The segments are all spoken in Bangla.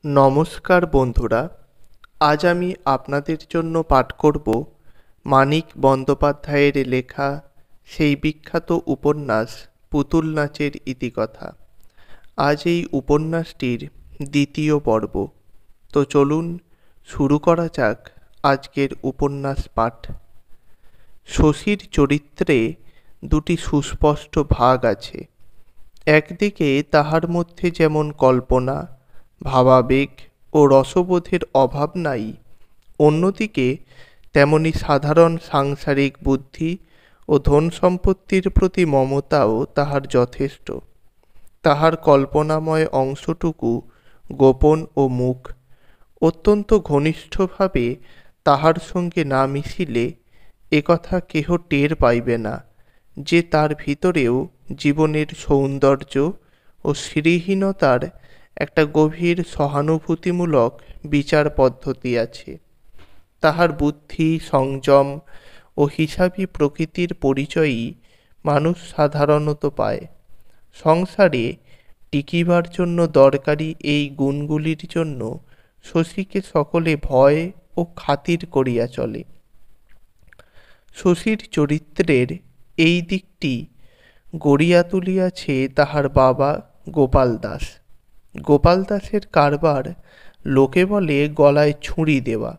নমস্কার বন্ধুরা, আজ আমি আপনাদের জন্য পাঠ করব মানিক বন্দ্যোপাধ্যায়ের লেখা সেই বিখ্যাত উপন্যাস পুতুল নাচের ইতিকথা। আজ এই উপন্যাসটির দ্বিতীয় পর্ব। তো চলুন শুরু করা যাক আজকের উপন্যাস পাঠ। শশীর চরিত্রে দুটি সুস্পষ্ট ভাগ আছে। একদিকে তাহার মধ্যে যেমন কল্পনা, ভাবাবেগ ও রসবোধের অভাব নাই, অন্যদিকে তেমনি সাধারণ সাংসারিক বুদ্ধি ও ধন সম্পত্তির প্রতি মমতাও তাহার যথেষ্ট। তাহার কল্পনাময় অংশটুকু গোপন ও মুখ, অত্যন্ত ঘনিষ্ঠভাবে তাহার সঙ্গে না মিশিলে একথা কেহ টের পাইবে না যে তার ভিতরেও জীবনের সৌন্দর্য ও শ্রীহীনতার একটা গভীর সহানুভূতিমূলক বিচার পদ্ধতি আছে। তাহার বুদ্ধি, সংযম ও হিসাবী প্রকৃতির পরিচয়ই মানুষ সাধারণত পায়। সংসারে টিকিবার জন্য দরকারি এই গুণগুলির জন্য শশীকে সকলে ভয় ও খাতির করিয়া চলে। শশীর চরিত্রের এই দিকটি গড়িয়া তুলিয়াছে তাহার বাবা গোপাল দাস। গোপাল দাসের কারবার লোকে বলে গলায় ছুরি দেওয়া,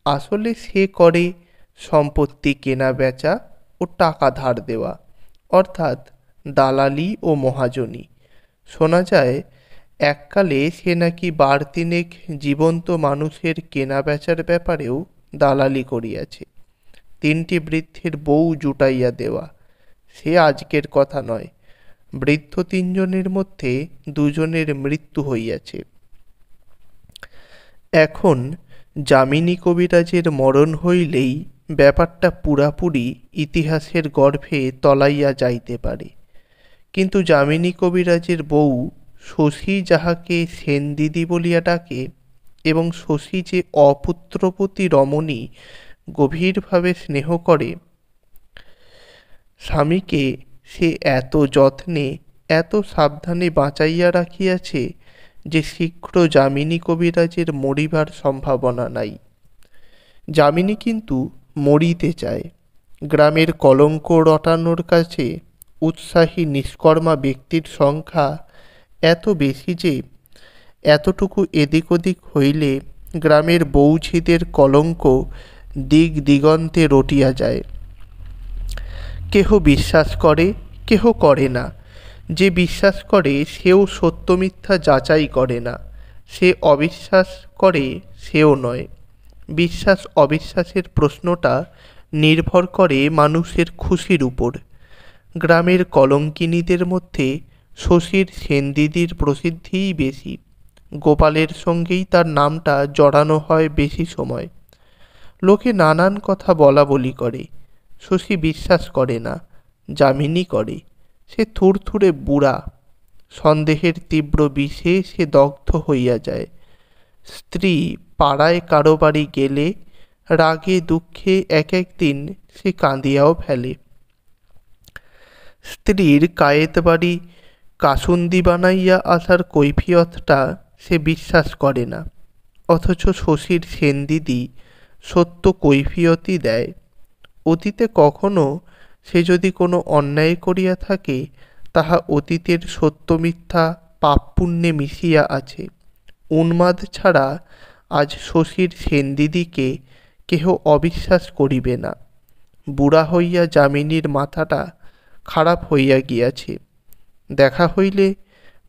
আসলে সে করে সম্পত্তি কেনা বেচা ও টাকা ধার দেওয়া, অর্থাৎ দালালি ও মহাজনী। শোনা যায় এককালে সে নাকি বার তিনেক জীবন্ত মানুষের কেনা বেচার ব্যাপারেও দালালি করিয়াছে। 3টি বৃদ্ধের বউ জুটাইয়া দেওয়া সে আজকের কথা নয়। বৃদ্ধ 3 জনের মধ্যে 2 জনের মৃত্যু হইয়াছে। এখন যামিনী কবিরাজের মরণ হইলেই ব্যাপারটা পুরাপুরি ইতিহাসের গর্ভে তলাইয়া যাইতে পারে। কিন্তু যামিনী কবিরাজের বউ শশী, যাহাকে সেনদিদি বলিয়া ডাকে, এবং শশী যে অপুত্রবতী রমণী গভীরভাবে স্নেহ করে, স্বামীকে সে এত যত্নে এত সাবধানে বাঁচাইয়া রাখিয়াছে যে শীঘ্র যামিনী কবিরাজের মরিবার সম্ভাবনা নাই। যামিনী কিন্তু মরিতে চায়। গ্রামের কলঙ্ক রটানোর কাছে উৎসাহী নিষ্কর্মা ব্যক্তির সংখ্যা এত বেশি যে এতটুকু এদিক ওদিক হইলে গ্রামের বৌঝিদের কলঙ্ক দিক দিগন্তে রটিয়া যায়। কেহ বিশ্বাস করে, কেহ করে না। যে বিশ্বাস করে সেও সত্য মিথ্যা যাচাই করে না, সে অবিশ্বাস করে সেও নয়। বিশ্বাস অবিশ্বাসের প্রশ্নটা নির্ভর করে মানুষের খুশির উপর। গ্রামের কলঙ্কিনীদের মধ্যে শশীর সেনদিদির প্রসিদ্ধিই বেশি। গোপালের সঙ্গেই তার নামটা জড়ানো হয় বেশি সময়। লোকে নানান কথা বলা বলি করে। শশী বিশ্বাস করে না, যামিনী করে। সে থুরথুরে বুড়া, সন্দেহের তীব্র বিষে সে দগ্ধ হইয়া যায়। স্ত্রী পাড়ায় কারো বাড়ি গেলে রাগে দুঃখে এক একদিন সে কাঁদিয়াও ফেলে। স্ত্রীর কায়েত বাড়ি কাসুন্দি বানাইয়া আসার কৈফিয়তটা সে বিশ্বাস করে না, অথচ শশীর সেনদিদি সত্য কৈফিয়তই দেয়। অতীতে কখনো সে যদি কোনো অন্যায় করিয়া থাকে, তাহা অতীতের সত্য মিথ্যা পাপ পুণ্যে মিশিয়া আছে। উন্মাদ ছাড়া আজ শশীর সেনদিদিকে কেহ অবিশ্বাস করিবে না। বুড়া হইয়া যামিনীর মাথাটা খারাপ হইয়া গিয়াছে। দেখা হইলে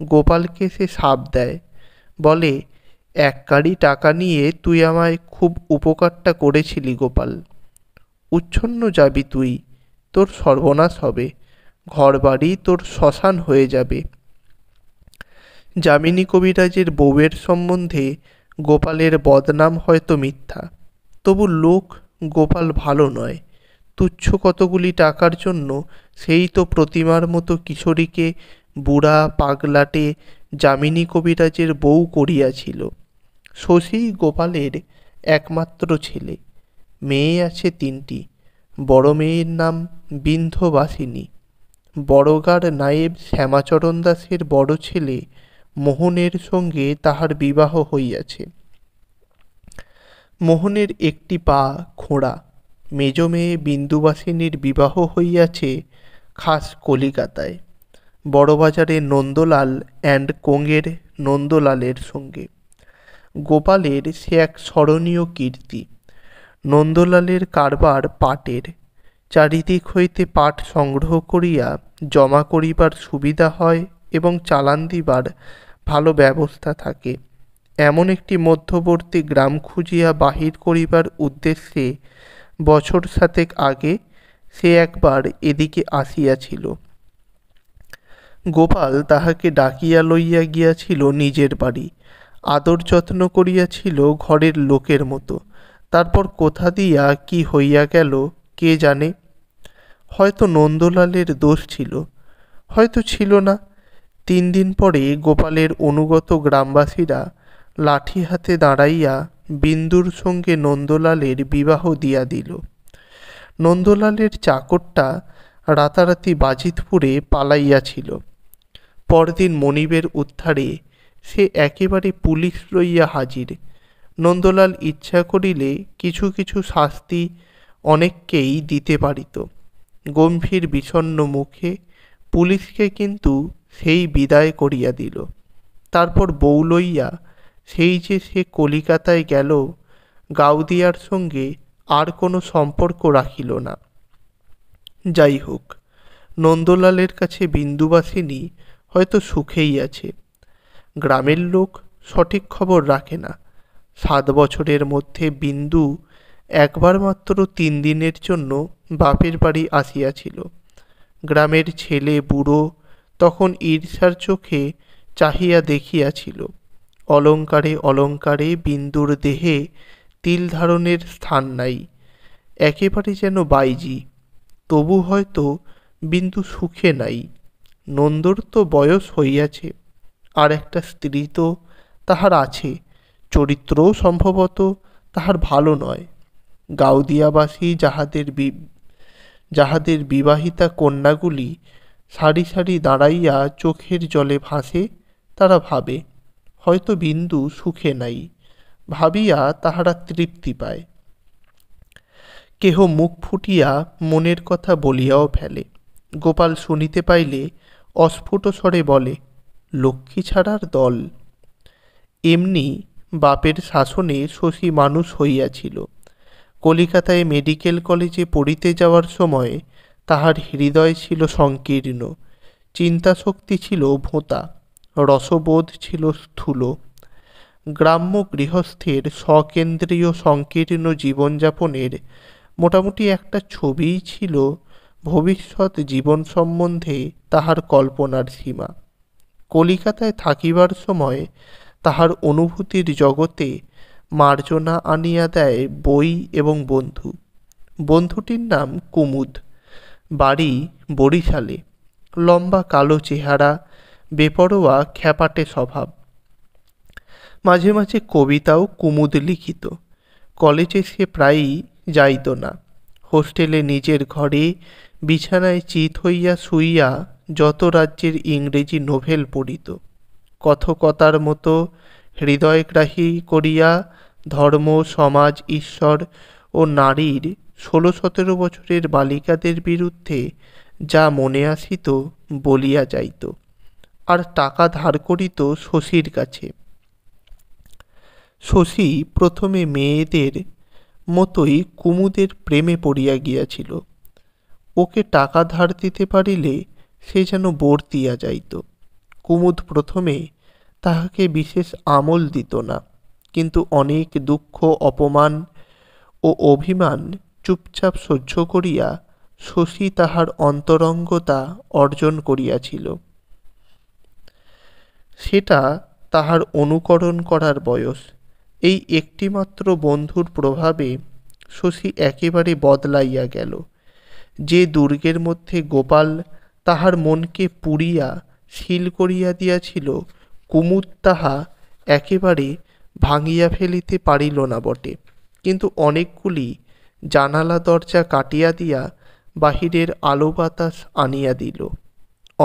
গোপালকে সে শাপ দেয়, বলে, 1 কাড়ি টাকা নিয়ে তুই আমায় খুব উপকারটা করেছিলি গোপাল। উচ্ছন্ন যাবি তুই, তোর সর্বনাশ হবে, ঘর বাড়ি তোর শ্মশান হয়ে যাবে। যামিনী কবিরাজের বউয়ের সম্বন্ধে গোপালের বদনাম হয়তো মিথ্যা, তবু লোক গোপাল ভালো নয়। তুচ্ছ কতগুলি টাকার জন্য সেই তো প্রতিমার মতো কিশোরীকে বুড়া পাগলাটে যামিনী কবিরাজের বউ করিয়াছিল। শশী গোপালের একমাত্র ছেলে। মেয়ে আছে 3টি। বড় মেয়ের নাম বিন্ধ্যবাসিনী। বড়গার নায়েব শ্যামাচরণ দাসের বড় ছেলে মোহনের সঙ্গে তাহার বিবাহ হইয়াছে। মোহনের একটি পা খোঁড়া। মেজ মেয়ে বিন্দুবাসিনীর বিবাহ হইয়াছে খাস কলিকাতায়, বড়বাজারে নন্দলাল অ্যান্ড কোঙের নন্দলালের সঙ্গে। গোপালের সে এক স্মরণীয় কীর্তি। নন্দলালের কারবার পাটের। চারিদিক হইতে পাট সংগ্রহ করিয়া জমা করিবার সুবিধা হয় এবং চালান দিবার ভালো ব্যবস্থা থাকে। এমন একটি মধ্যবর্তী গ্রাম খুঁজিয়া বাহির করিবার উদ্দেশ্যে বছর সাতেক আগে সে একবার এদিকে আসিয়াছিল। গোপাল তাহাকে ডাকিয়া লইয়া গিয়াছিল নিজের বাড়ি, আদর যত্ন করিয়াছিল ঘরের লোকের মতো। তারপর কোথা দিয়া কি হইয়া গেল কে জানে। হয়তো নন্দলালের দোষ ছিল, হয়তো ছিল না। 3 দিন পরে গোপালের অনুগত গ্রামবাসীরা লাঠি হাতে দাঁড়াইয়া বিন্দুর সঙ্গে নন্দলালের বিবাহ দিয়া দিল। নন্দলালের চাকরটা রাতারাতি বাজিতপুরে পালাইয়াছিল। পরদিন মনিবের উদ্ধারে সে একেবারে পুলিশ লইয়া হাজির। নন্দলাল ইচ্ছা করিলে কিছু কিছু শাস্তি অনেককেই দিতে পারিত। গম্ভীর বিষণ্ণ মুখে পুলিশকে কিন্তু সেই বিদায় করিয়া দিল। তারপর বউ লইয়া সেই যে সে কলিকাতায় গেল, গাউদিয়ার সঙ্গে আর কোনো সম্পর্ক রাখিল না। যাই হোক, নন্দলালের কাছে বিন্দুবাসিনী হয়তো সুখেই আছে। গ্রামের লোক সঠিক খবর রাখে না। 7 বছরের মধ্যে বিন্দু একবার মাত্র 3 দিনের জন্য বাপের বাড়ি আসিয়াছিল। গ্রামের ছেলে বুড়ো তখন ঈর্ষার চোখে চাহিয়া দেখিয়াছিল। অলঙ্কারে অলঙ্কারে বিন্দুর দেহে তিল ধারণের স্থান নাই, একেবারে যেন বাইজি। তবু হয়তো বিন্দু সুখে নাই। নন্দর তো বয়স হইয়াছে, আর একটা স্ত্রী তো তাহার আছে, চরিত্রও সম্ভবত তাহার ভালো নয়। গাউদিয়াবাসী যাহাদের বিবাহিতা কন্যাগুলি সারি সারি দাঁড়াইয়া চোখের জলে ভাসে, তারা ভাবে হয়তো বিন্দু সুখে নাই। ভাবিয়া তাহারা তৃপ্তি পায়। কেহ মুখ ফুটিয়া মনের কথা বলিয়াও ফেলে। গোপাল শুনিতে পাইলে অস্ফুট স্বরে বলে, লক্ষ্মী ছাড়ার দল। এমনি বাপের শাসনে শশী মানুষ হইয়াছিল। কলিকাতায় মেডিকেল কলেজে পড়িতে যাওয়ার সময় তাহার হৃদয় ছিল সংকীর্ণ, চিন্তাশক্তি ছিল ভোঁতা, রসবোধ ছিল স্থূল। গ্রাম্য গৃহস্থের স্বকেন্দ্রীয় সংকীর্ণ জীবনযাপনের মোটামুটি একটা ছবিই ছিল ভবিষ্যৎ জীবন সম্বন্ধে তাহার কল্পনার সীমা। কলিকাতায় থাকিবার সময় তাহার অনুভূতির জগতে মার্জনা আনিয়া দেয় বই এবং বন্ধু। বন্ধুটির নাম কুমুদ, বাড়ি বরিশালে, লম্বা কালো চেহারা, বেপরোয়া খ্যাপাটে স্বভাব। মাঝে মাঝে কবিতাও কুমুদ লিখিত। কলেজে সে প্রায়ই যাইত না। হোস্টেলে নিজের ঘরে বিছানায় চিত হইয়া শুইয়া যত রাজ্যের ইংরেজি নোভেল পড়িত। কথকতার মতো হৃদয়গ্রাহী করিয়া ধর্ম, সমাজ, ঈশ্বর ও নারীর 16-17 বছরের বালিকাদের বিরুদ্ধে যা মনে আসিত বলিয়া যাইত, আর টাকা ধার করিত শশীর কাছে। শশী প্রথমে মেয়েদের মতোই কুমুদের প্রেমে পড়িয়া গিয়াছিল। ওকে টাকা ধার দিতে পারিলে সে যেন বর্তিয়া যাইত। কুমুদ প্রথমে তাহাকে বিশেষ আমল দিত না, কিন্তু অনেক দুঃখ, অপমান ও অভিমান চুপচাপ সহ্য করিয়া শশী তাহার অন্তরঙ্গতা অর্জন করিয়াছিল। সেটা তাহার অনুকরণ করার বয়স। এই একটিমাত্র বন্ধুর প্রভাবে শশী একেবারে বদলাইয়া গেল। যে দুর্গের মধ্যে গোপাল তাহার মনকে পুড়িয়া শিল করিয়া দিয়াছিল, কুমুদ তাহা একেবারে ভাঙিয়া ফেলিতে পারিল না বটে, কিন্তু অনেকগুলি জানালা দরজা কাটিয়া দিয়া বাহিরের আলো বাতাস আনিয়া দিল।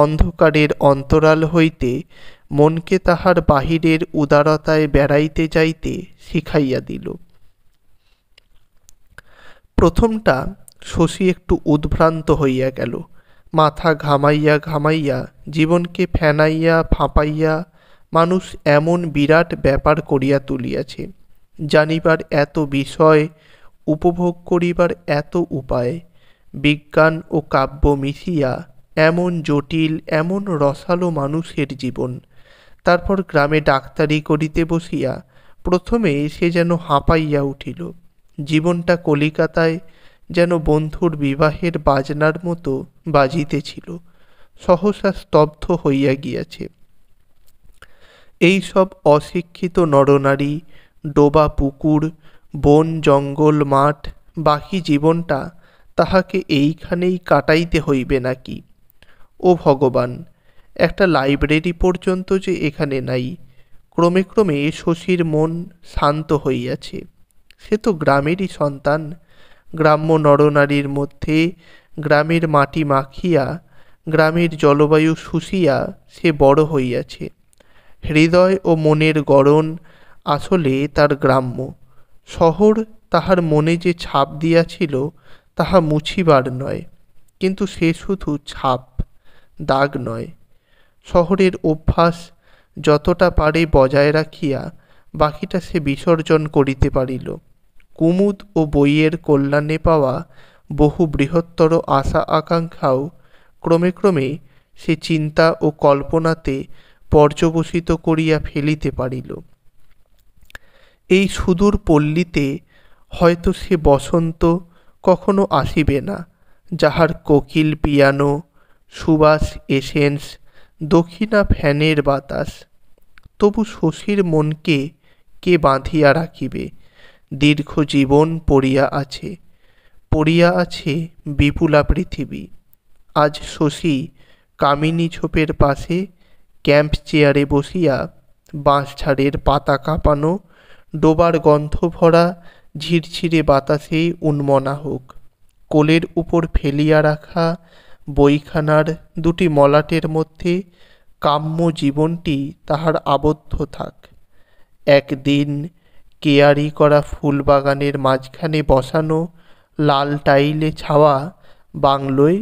অন্ধকারের অন্তরাল হইতে মনকে তাহার বাহিরের উদারতায় বেড়াইতে যাইতে শিখাইয়া দিল। প্রথমটা শশী একটু উদ্ভ্রান্ত হইয়া গেল। মাথা ঘামাইয়া ঘামাইয়া জীবনকে ফেনাইয়া ফাঁপাইয়া মানুষ এমন বিরাট ব্যাপার করিয়া তুলিয়াছে, জানিবার এত বিষয়, উপভোগ করিবার এত উপায়, বিজ্ঞান ও কাব্য মিশিয়া এমন জটিল, এমন রসালো মানুষের জীবন। তারপর গ্রামে ডাক্তারি করিতে বসিয়া প্রথমে সে যেন হাঁপাইয়া উঠিল। জীবনটা কলিকাতায় যেন বন্ধুর বিবাহের বাজনার মতো বাজিতেছিল, সহসা স্তব্ধ হইয়া গিয়াছে। এই সব অশিক্ষিত নরনারী, ডোবা পুকুর, বন জঙ্গল মাঠ, বাকি জীবনটা তাহাকে এইখানেই কাটাইতে হইবে নাকি? ও ভগবান, একটা লাইব্রেরি পর্যন্ত যে এখানে নাই। ক্রমে ক্রমে শশীর মন শান্ত হইয়াছে। সে তো গ্রামেরই সন্তান। গ্রাম্য নরনারীর মধ্যে গ্রামের মাটি মাখিয়া, গ্রামের জলবায়ু শুষিয়া সে বড় হইয়াছে। হৃদয় ও মনের গড়ন আসলে তার গ্রাম্য। শহর তাহার মনে যে ছাপ দিয়াছিল তাহা মুছিবার নয়, কিন্তু সে শুধু ছাপ, দাগ নয়। শহরের অভ্যাস যতটা পারে বজায় রাখিয়া বাকিটা সে বিসর্জন করিতে পারিল। কুমুদ ও বইয়ের কল্যাণে পাওয়া বহু বৃহত্তর আশা আকাঙ্ক্ষাও ক্রমে ক্রমে সে চিন্তা ও কল্পনাতে পর্যবসিত করিয়া ফেলিতে পারিল। এই সুদূর পল্লীতে হয়তো সে বসন্ত কখনো আসিবে না, যাহার কোকিল পিয়ানো, সুবাস এসেন্স, দক্ষিণা ফ্যানের বাতাস। তবু শশীর মনকে কে বাঁধিয়া রাখিবে? দীর্ঘ জীবন পড়িয়া আছে, পড়িয়া আছে বিপুলা পৃথিবী। আজ শশী কামিনী ঝোপের পাশে ক্যাম্প চেয়ারে বসিয়া বাঁশঝাড়ের পাতা কাঁপানো, ডোবার গন্ধ ভরা ঝিরঝিরে বাতাসে উন্মনা হোক। কোলের উপর ফেলিয়া রাখা বইখানার দুটি মলাটের মধ্যে কাম্য জীবনটি তাহার আবদ্ধ থাক। একদিন কেয়ারি করা ফুলবাগানের মাঝখানে বসানো লাল টাইলে ছাওয়া বাংলোয়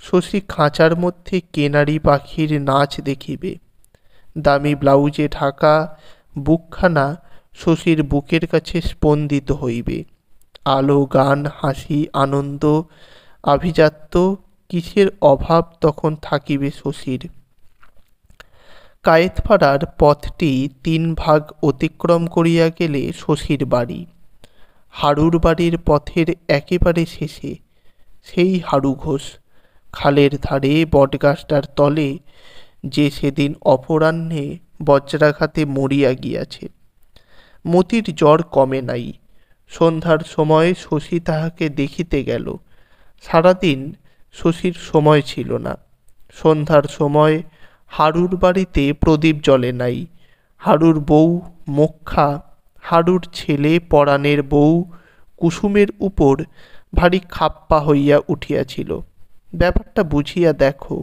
শশী খাঁচার মধ্যে কেনারি পাখির নাচ দেখিবে। দামি ব্লাউজে ঢাকা বুকখানা শশীর বুকের কাছে স্পন্দিত হইবে। আলো, গান, হাসি, আনন্দ, আভিজাত্য কিসের অভাব তখন থাকিবে শশীর। কায়েতপাড়ার পথটি 3 ভাগ অতিক্রম করিয়া গেলে শশীর বাড়ি। হারুর বাড়ির পথের একেবারে শেষে সেই হারু ঘোষ, খালের ধারে বটগাছটার তলে, যে সেদিন অপরাহ্নে বজ্রাঘাতে মরিয়া গিয়াছে। মতির জ্বর কমে নাই। সন্ধ্যার সময় শশী তাহাকে দেখিতে গেল। সারাদিন শশীর সময় ছিল না। সন্ধ্যার সময় হারুর বাড়িতে প্রদীপ জ্বলে নাই। হারুর বউ মোক্ষা, হারুর ছেলে পরাণের বউ কুসুমের উপর ভারী খাপ্পা হইয়া উঠিয়াছিল। ব্যাপারটা বুঝিয়া দেখো,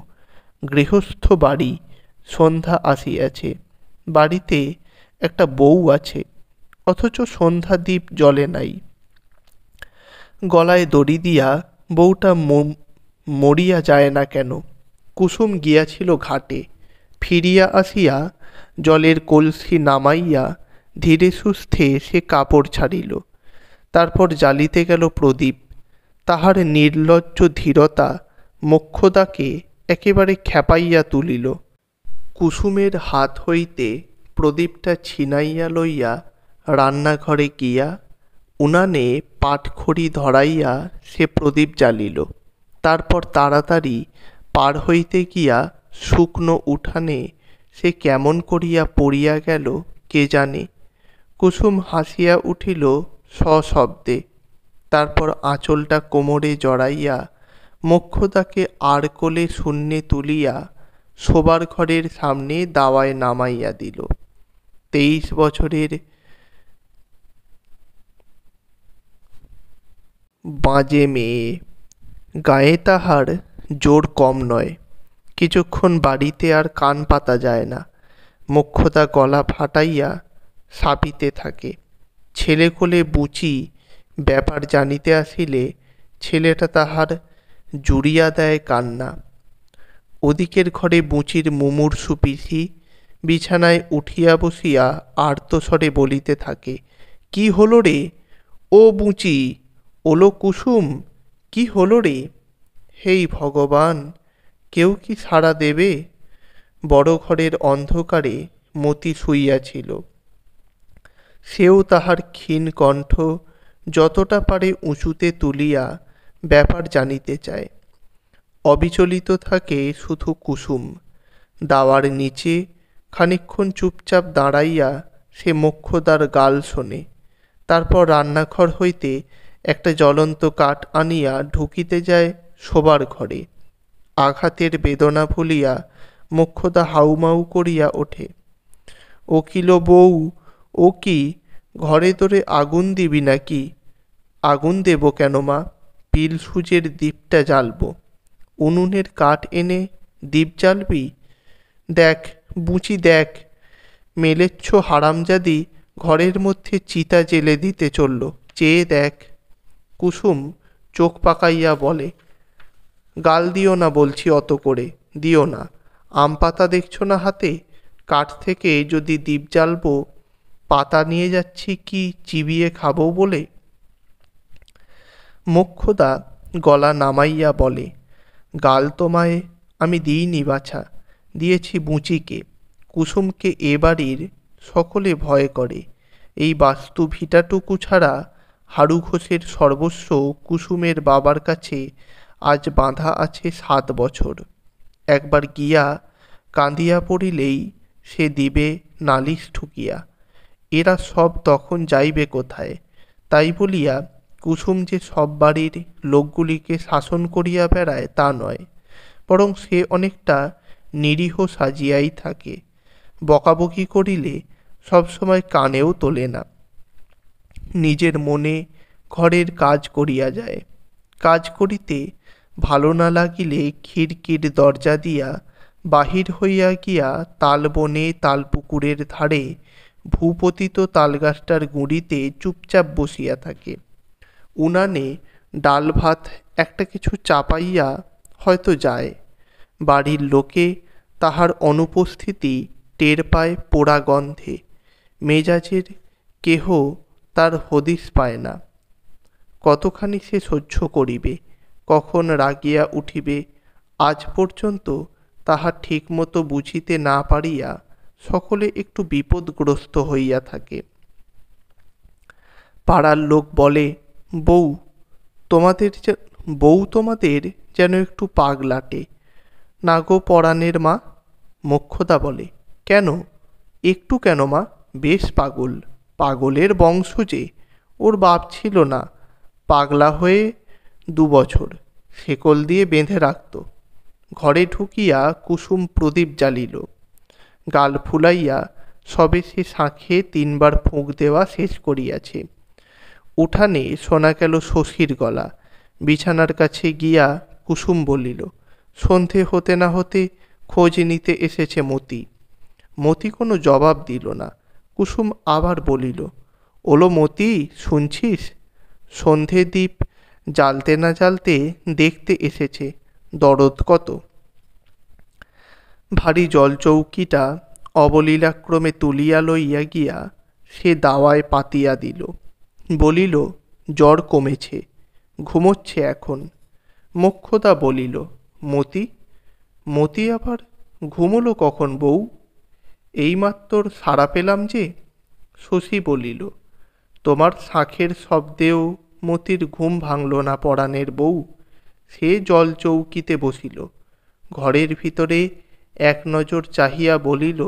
গৃহস্থ বাড়ি, সন্ধ্যা আসিয়াছে, বাড়িতে একটা বউ আছে, অথচ সন্ধ্যা দ্বীপ জ্বলে নাই। গলায় দড়ি দিয়া বউটা মরিয়া যায় না কেন? কুসুম গিয়াছিল ঘাটে, ফিরিয়া আসিয়া জলের কলসি নামাইয়া ধীরে সুস্থে সে কাপড় ছাড়িল। তারপর জ্বালিতে গেল প্রদীপ। তাহার নির্লজ্জ ধীরতা মোক্ষদাকে একেবারে খেপাইয়া তুলিল। কুসুমের হাত হইতে প্রদীপটা ছিনাইয়া লইয়া রান্নাঘরে গিয়া উনানে পাটখড়ি ধরাইয়া সে প্রদীপ জ্বালিল। তারপর তাড়াতাড়ি পার হইতে গিয়া শুকনো উঠানে সে কেমন করিয়া পড়িয়া গেল কে জানে। কুসুম হাসিয়া উঠিল সশব্দে। তারপর আঁচলটা কোমরে জড়াইয়া মোক্ষদাকে আর কোলে শূন্যে তুলিয়া শোবার ঘরের সামনে দাওয়ায় নামাইয়া দিল। 23 বছরের বাজে মেয়ে, গায়ে তাহার জোর কম নয়, কিছুক্ষণ বাড়িতে আর কান পাতা যায় না। মোক্ষদা গলা ফাটাইয়া সাপিতে থাকে। ছেলে কোলে বুচি ব্যাপার জানিতে আসিলে ছেলেটা তাহার জুড়িয়া দেয় কান্না। ওদিকের ঘরে বুচির মুমূর্ষু পিসি বিছানায় উঠিয়া বসিয়া আর্তস্বরে বলিতে থাকে, কি হলো রে ও বুচি, ওলো কুসুম, কি হলো রে? হেই ভগবান, কেউ কি সাড়া দেবে? বড় ঘরের অন্ধকারে মতি শুইয়াছিল। সেও তাহার ক্ষীণ কণ্ঠ যতটা পারে উঁচুতে তুলিয়া ব্যাপার জানিতে চায়। অবিচলিত থাকে শুধু কুসুম। দাওয়ার নিচে খানিকক্ষণ চুপচাপ দাঁড়াইয়া সে মোক্ষদার গাল শোনে। তারপর রান্নাঘর হইতে একটা জ্বলন্ত কাঠ আনিয়া ঢুকিতে যায় শোবার ঘরে। আঘাতের বেদনা ভুলিয়া মোক্ষদা হাউমাউ করিয়া ওঠে। ও কিলো বউ, ও কি, ঘরে তোরে আগুন দিবি নাকি? আগুন দেব কেন মা, পিল সুজের দীপটা জ্বালব। উনুনের কাঠ এনে দীপ জ্বালবি? দেখ বুচি দেখ, মেলেচ্ছ হারামজাদি ঘরের মধ্যে চিতা জেলে দিতে চলল, চেয়ে দেখ। কুসুম চোখ পাকাইয়া বলে, গাল দিও না বলছি, অত করে দিও না। আম পাতা দেখছো না হাতে, কাঠ থেকে যদি দীপ জ্বালবো, পাতা নিয়ে যাচ্ছি কি চিবিয়ে খাবো বলে? মোক্ষদা গলা নামাইয়া বলে, গাল তোমায় আমি দিইনি বাছা, দিয়েছি বুচিকে। কুসুমকে এ বাড়ির সকলে ভয় করে। এই বাস্তু ভিটাটুকু ছাড়া হারু ঘোষের সর্বস্ব কুসুমের বাবার কাছে আজ বাঁধা আছে 7 বছর। একবার গিয়া কাঁদিয়া পড়িলেই সে দিবে নালিশ ঠুকিয়া। এরা সব তখন যাইবে কোথায়? তাই বলিয়া কুসুম যে সব বাড়ির লোকগুলিকে শাসন করিয়া বেড়ায় তা নয়, বরং সে অনেকটা নিরীহ সাজিয়াই থাকে। বকাবকি করিলে সবসময় কানেও তোলে না। নিজের মনে ঘরের কাজ করিয়া যায়। কাজ করিতে ভালো না লাগিলে খিড়কির দরজা দিয়া বাহির হইয়া গিয়া তালবনে তালপুকুরের ধারে ভূপতিত তালগাছটার গুঁড়িতে চুপচাপ বসিয়া থাকে। উনানে ডাল ভাত একটা কিছু চাপাইয়া হয়তো যায়। বাড়ির লোকে তাহার অনুপস্থিতি টের পায় পোড়া গন্ধে। মেজাজের কেহ তার হদিস পায় না। কতখানি সে সহ্য করিবে, কখন রাগিয়া উঠিবে, আজ পর্যন্ত তাহা ঠিকমতো বুঝিতে না পারিয়া সকলে একটু বিপদগ্রস্ত হইয়া থাকে। পাড়ার লোক বলে, বউ তোমাদের যেন একটু পাগলাটে না গো পরাণের মা? মোক্ষদা বলে, কেন, একটু কেন মা, বেশ পাগল। পাগলের বংশ যে, ওর বাপ ছিল না, পাগলা হয়ে 2 বছর শেকল দিয়ে বেঁধে রাখত। ঘরে ঢুকিয়া কুসুম প্রদীপ জ্বালিল। গাল ফুলাইয়া সবে সে শাঁখে 3 বার ফুঁক দেওয়া শেষ করিয়াছে। উঠানে শোনা গেল শশীর গলা। বিছানার কাছে গিয়া কুসুম বলিল, সন্ধে হতে না হতে খোঁজ নিতে এসেছে মতি। মতি কোনো জবাব দিল না। কুসুম আবার বলিল, ওলো মতি, শুনছিস? সন্ধে দ্বীপ জ্বালতে না জ্বালতে দেখতে এসেছে, দরদ কত। ভারী জলচৌকিটা অবলীলাক্রমে তুলিয়া লইয়া গিয়া সে দাওয়ায় পাতিয়া দিল। বলিল, জ্বর কমেছে, ঘুমোচ্ছে এখন। মোক্ষদা বলিল, মতি? মতি আবার ঘুমোলো কখন বউ? এইমাত্র সাড়া পেলাম যে। শশী বলিল, তোমার শাঁখের শব্দেও মতির ঘুম ভাঙল না পরাণের বউ। সে জল চৌকিতে বসিল। ঘরের ভিতরে এক নজর চাহিয়া বলিল,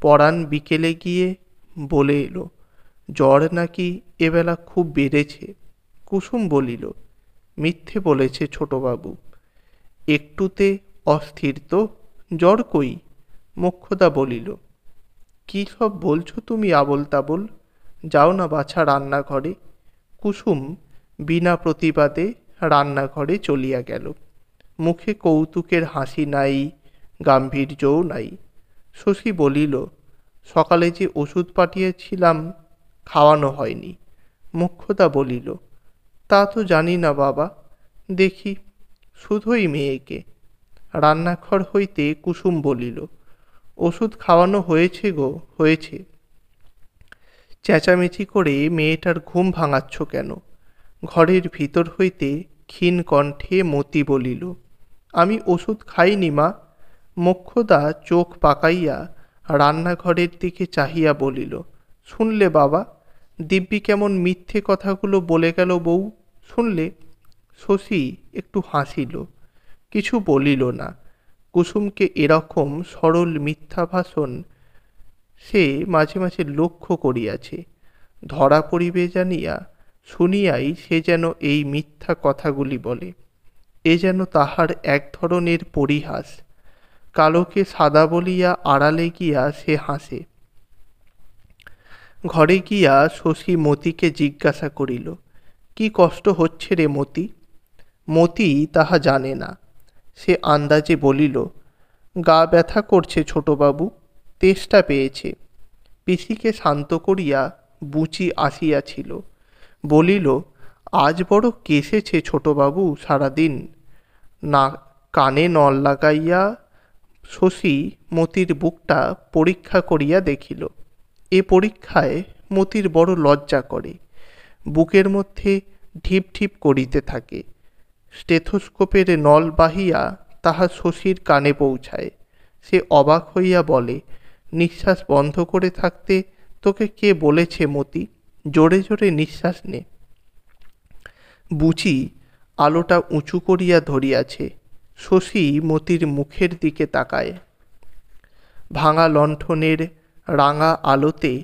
পরাণ বিকেলে গিয়ে বলে এলো জ্বর নাকি এবেলা খুব বেড়েছে। কুসুম বলিল, মিথ্যে বলেছে ছোটবাবু, একটুতে অস্থির তো, জ্বর কই? মোক্ষদা বলিল, কী সব বলছো তুমি আবোল তাবোল, যাও না বাছা রান্নাঘরে। কুসুম বিনা প্রতিবাদে রান্নাঘরে চলিয়া গেল। মুখে কৌতুকের হাসি নাই, গাম্ভীর্যও নাই। শশী বলিল, সকালে যে ওষুধ পাঠিয়েছিলাম খাওয়ানো হয়নি। মোক্ষদা বলিল, তা তো জানি না বাবা, দেখি শুধুই মেয়েকে। রান্নাঘর হইতে কুসুম বলিল, ওষুধ খাওয়ানো হয়েছে গো, হয়েছে। চেঁচামেচি করে মেয়েটার ঘুম ভাঙাচ্ছ কেন? ঘরের ভিতর হইতে ক্ষীণ কণ্ঠে মতি বলিল, আমি ওষুধ খাইনি মা। মোক্ষদা চোখ পাকাইয়া রান্নাঘরের দিকে চাহিয়া বলিল, শুনলে বাবা, দিব্যি কেমন মিথ্যে কথাগুলো বলে গেল বউ, শুনলে? শশী একটু হাসিল, কিছু বলিল না। কুসুমকে এরকম সরল মিথ্যা ভাষণ সে মাঝে মাঝে লক্ষ্য করিয়াছে। ধরা পড়িবে জানিয়া শুনিয়াই সে যেন এই মিথ্যা কথাগুলি বলে। এ যেন তাহার এক ধরনের পরিহাস। কালোকে সাদা বলিয়া আড়ালে গিয়া সে হাসে। ঘরে গিয়া শশী মতিকে জিজ্ঞাসা করিল, কি কষ্ট হচ্ছে রে মতি? মতি তাহা জানে না। সে আন্দাজে বলিল, গা ব্যথা করছে ছোটবাবু, তেষ্টা পেয়েছে। পিসিকে শান্ত করিয়া বুচি আসিয়াছিল, বলিল, আজ বড় কেসেছে ছোটবাবু সারাদিন। না কানে নল লাগাইয়া শশী মতির বুকটা পরীক্ষা করিয়া দেখিল। এ পরীক্ষায় মতির বড় লজ্জা করে, বুকের মধ্যে ঢিপ ঢিপ করিতে থাকে। স্টেথোস্কোপের নল বাহিয়া তাহা শশীর কানে পৌঁছায়। সে অবাক হইয়া বলে, নিঃশ্বাস বন্ধ করে থাকতে তোকে কে বলেছে মতি? জোরে জোরে নিঃশ্বাস নে। বুচি আলোটা উঁচু করিয়া ধরিয়াছে। শশী মতির মুখের দিকে তাকায়। ভাঙা লণ্ঠনের রাঙা আলোতে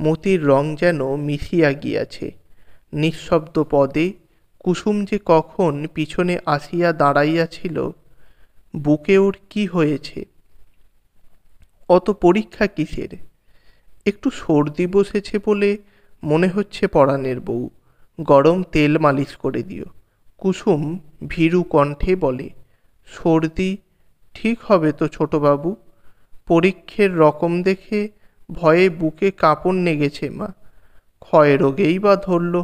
মতির রং যেন মিশিয়া গিয়াছে। নিঃশব্দ পদে কুসুম যে কখন পিছনে আসিয়া দাঁড়াইয়াছিল। বুকে ওর কি হয়েছে? অত পরীক্ষা কিসের? একটু সর্দি বসেছে বলে মনে হচ্ছে পরাণের বউ, গরম তেল মালিশ করে দিও। কুসুম ভীরু কণ্ঠে বলে, সর্দি ঠিক হবে তো ছোটবাবু? পরীক্ষের রকম দেখে ভয়ে বুকে কাঁপন নেগেছে মা। ক্ষয় রোগেই বা ধরল।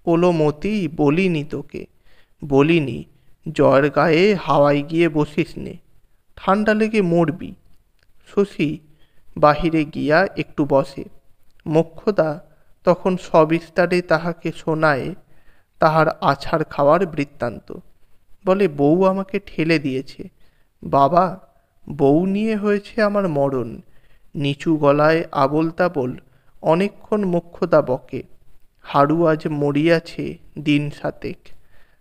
ওলো মতি, বলিনি তোকে, বলিনি জ্বর গায়ে হাওয়ায় গিয়ে বসিস নে, ঠান্ডা লেগে মরবি। শশী বাহিরে গিয়া একটু বসে। মোক্ষদা তখন সবিস্তারে তাহাকে শোনায় তাহার আছাড় খাওয়ার বৃত্তান্ত। বলে, বউ আমাকে ঠেলে দিয়েছে বাবা, বউ নিয়ে হয়েছে আমার মরণ। নিচু গলায় আবোল তাবোল অনেকক্ষণ মোক্ষদা বকে। হারু আজ মরিয়াছে দিন সাতেক।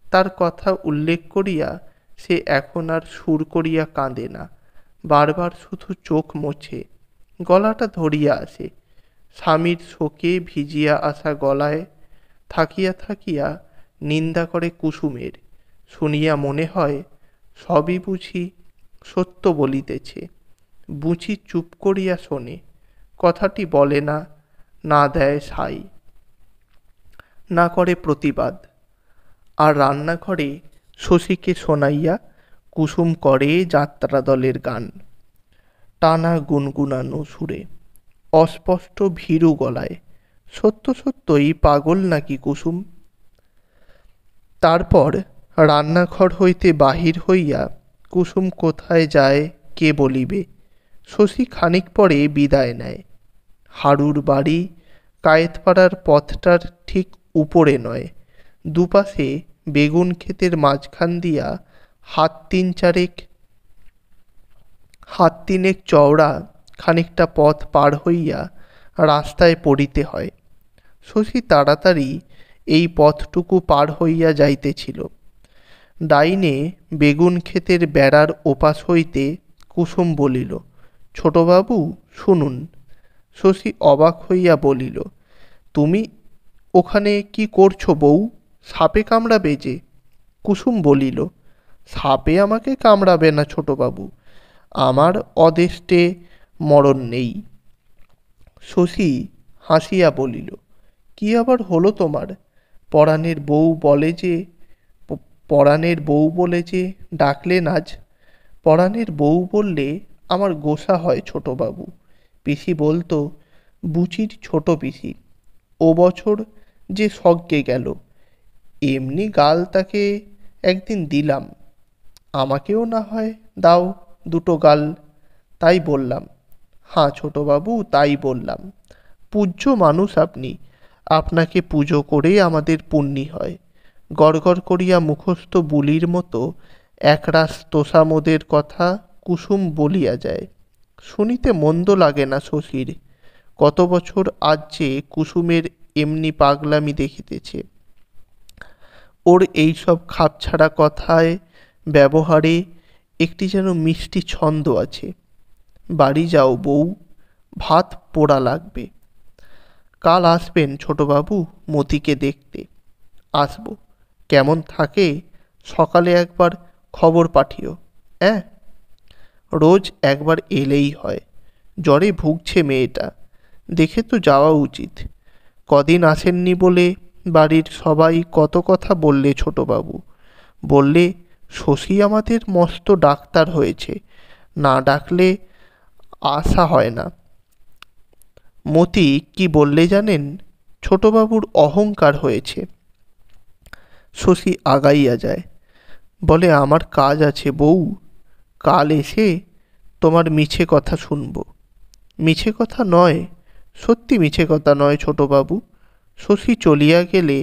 তার কথা উল্লেখ করিয়া সে এখন আর সুর করিয়া কাঁদে না, বারবার শুধু চোখ মোছে, গলাটা ধরিয়া আসে। স্বামীর শোকে ভিজিয়া আসা গলায় থাকিয়া থাকিয়া নিন্দা করে কুসুমের। শুনিয়া মনে হয় সবই বুঝি সত্য বলিতেছে। বুঝি চুপ করিয়া শোনে, কথাটি বলে না, না দেয় সাই, না করে প্রতিবাদ। আর রান্নাঘরে শশীকে শোনাইয়া কুসুম করে যাত্রা দলের গান, টানা গুনগুনানো সুরে, অস্পষ্ট ভীরু গলায়। সত্য সত্যই পাগল নাকি কুসুম? তারপর রান্নাঘর হইতে বাহির হইয়া কুসুম কোথায় যায় কে বলিবে। শশী খানিক পরে বিদায় নেয়। হারুর বাড়ি কায়েতপাড়ার পথটার ঠিক উপরে নয়, দুপাশে বেগুন ক্ষেতের মাঝখান দিয়া হাত তিনেক চওড়া খানিকটা পথ পার হইয়া রাস্তায় পড়িতে হয়। শশী তাড়াতাড়ি এই পথটুকু পার হইয়া যাইতেছিল। ডাইনে বেগুন ক্ষেতের বেড়ার ওপাশ হইতে কুসুম বলিল, ছোটবাবু শুনুন। শশী অবাক হইয়া বলিল, তুমি ওখানে কি করছো বউ? সাপে কামড়াবে যে। কুসুম বলিল, সাপে আমাকে কামড়াবে না ছোটবাবু, আমার অদেষ্টে মরণ নেই। শশী হাসিয়া বলিল, কি আবার হলো তোমার? পরাণের বউ বলে যে ডাকলেন আজ। পরাণের বউ বললে, আমার গোসা হয় ছোটবাবু। পিসি বলতো, বুচির ছোট পিসি, ও বছর যে স্বর্গে গেল। এমনি গাল তাকে একদিন দিলাম, আমাকেও না হয় দাও দুটো গাল। তাই বললাম। হাঁ ছোটবাবু, তাই বললাম। পূজ্য মানুষ আপনি, আপনাকে পুজো করে আমাদের পুণ্যি হয়। গড়গড় করিয়া মুখস্থ বুলির মতো একরাশ তোষামোদের কথা কুসুম বলিয়া যায়। শুনিতে মন্দ লাগে না শশীর। কত বছর আজ যে কুসুমের এমনি পাগলামি দেখিতেছে। ওর এইসব খাপছাড়া কথায় ব্যবহারে একটি যেন মিষ্টি ছন্দ আছে। বাড়ি যাও বউ, ভাত পোড়া লাগবে। কাল আসবেন ছোটবাবু মতিকে দেখতে। আসব। কেমন থাকে সকালে একবার খবর পাঠিও। হ্যাঁ, রোজ একবার এলেই হয়। জ্বরে ভুগছে মেয়েটা, দেখে তো যাওয়া উচিত। কদিন আসেননি বলে বাড়ির সবাই কত কথা বললে ছোটবাবু। বললে শশী আমাদের মস্ত ডাক্তার হয়েছে, না ডাকলে আসা হয় না। মতি কি বললে জানেন? ছোটবাবুর অহংকার হয়েছে। শশী আগাইয়া যায়, বলে আমার কাজ আছে বউ, কাল এসে তোমার মিছে কথা শুনব। মিছে কথা নয়, সত্যি মিছে কথা নয় ছোটবাবু। শশী চলিয়া গেলে